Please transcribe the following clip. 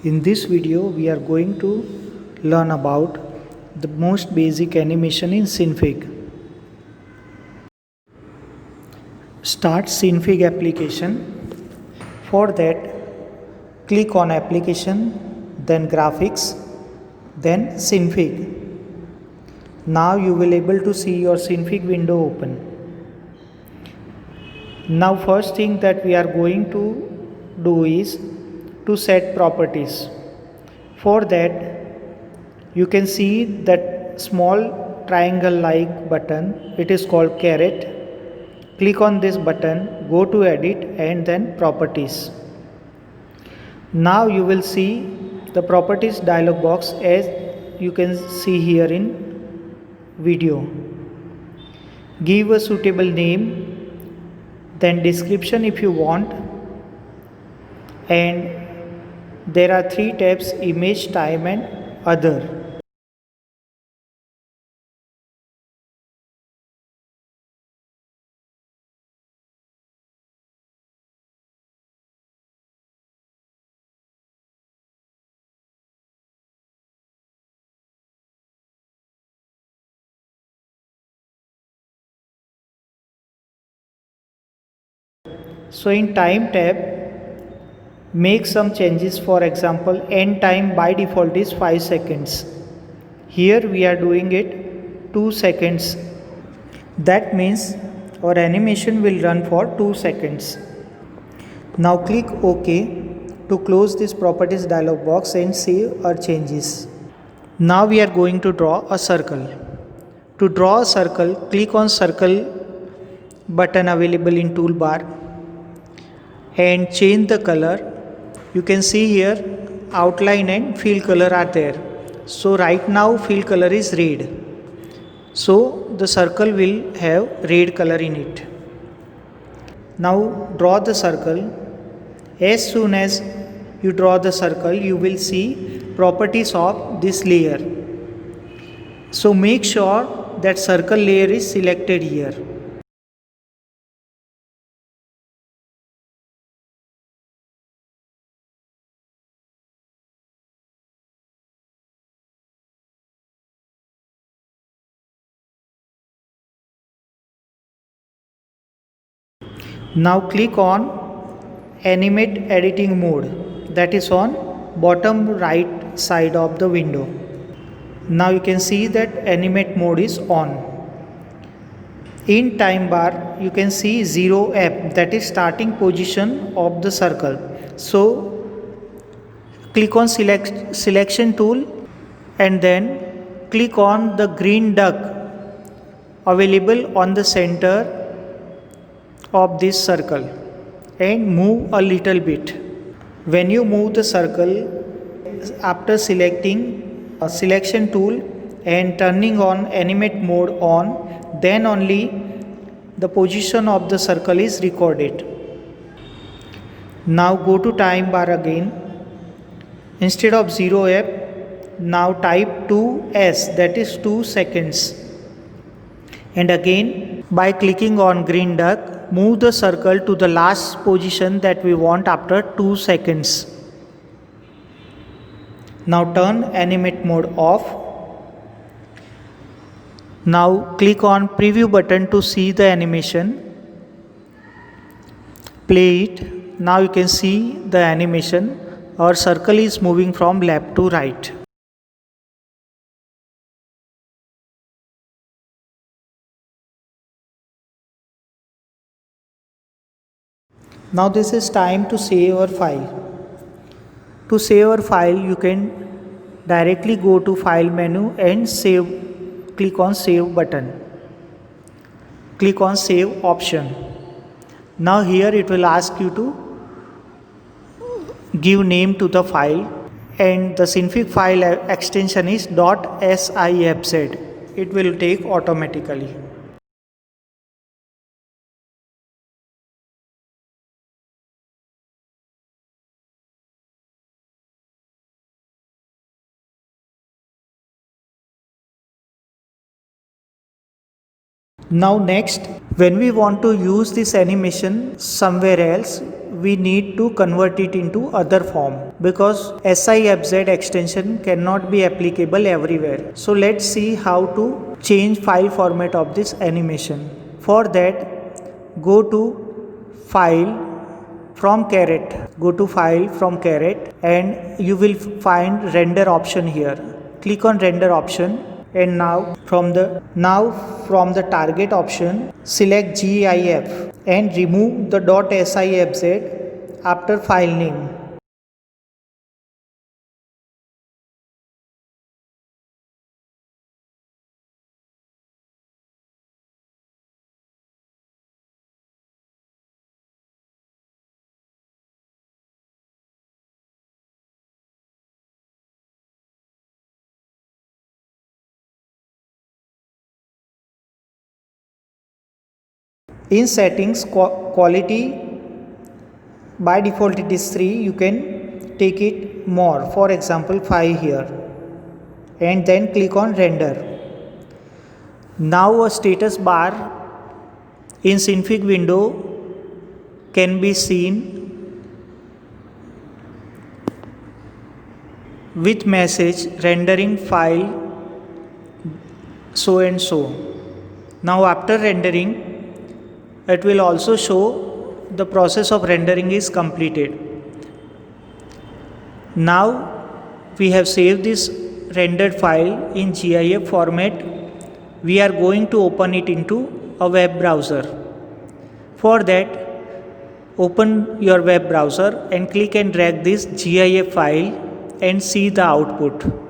In this video, we are going to learn about the most basic animation in Synfig. Start Synfig application. For that, click on Application, then Graphics, then Synfig. Now you will able to see your Synfig window open. Now first thing that we are going to do is to set properties. For that, you can see that small triangle like button, it is called caret. Click on this button, go to edit and then properties. Now you will see the properties dialog box as you can see here in video. Give a suitable name, then description if you want, and there are 3 tabs: image, time and other. So in time tab, make some changes. For example, end time by default is 5 seconds. Here we are doing it 2 seconds. That means our animation will run for 2 seconds. Now click OK to close this properties dialog box and save our changes. Now we are going to draw a circle. To draw a circle, click on circle button available in toolbar and change the color. You can see here outline and fill color are there. So right now fill color is red. So the circle will have red color in it. Now draw the circle. As soon as you draw the circle, you will see properties of this layer. So make sure that circle layer is selected here. Now click on animate editing mode, that is on bottom right side of the window. Now you can see that animate mode is on. In time bar you can see 0F, that is starting position of the circle. So click on selection tool and then click on the green duck available on the center of this circle and move a little bit. When you move the circle, after selecting a selection tool and turning on animate mode on, then only the position of the circle is recorded. Now go to time bar again. Instead of 0F, now type 2S, that is 2 seconds. And again, by clicking on green duck, move the circle to the last position that we want after 2 seconds. Now turn animate mode off. Now click on preview button to see the animation. Play it. Now you can see the animation. Our circle is moving from left to right. Now this is time to save our file. To save our file, you can directly go to file menu and save. Click on save button. Click on save option. Now here it will ask you to give name to the file, and the Synfig file extension is .sifz. It will take automatically. Now next, when we want to use this animation somewhere else, we need to convert it into other form because SIFZ extension cannot be applicable everywhere. So let's see how to change file format of this animation. For that, go to File from Caret. Go to File from Caret and you will find Render option here. Click on Render option. And now from the target option, select GIF and remove the .sifz after file name. In settings, quality, by default it is 3, you can take it more, for example 5 here, and then click on render. Now a status bar in Synfig window can be seen with message rendering file so and so. Now after rendering, it will also show the process of rendering is completed. Now we have saved this rendered file in GIF format. We are going to open it into a web browser. For that, open your web browser and click and drag this GIF file and see the output.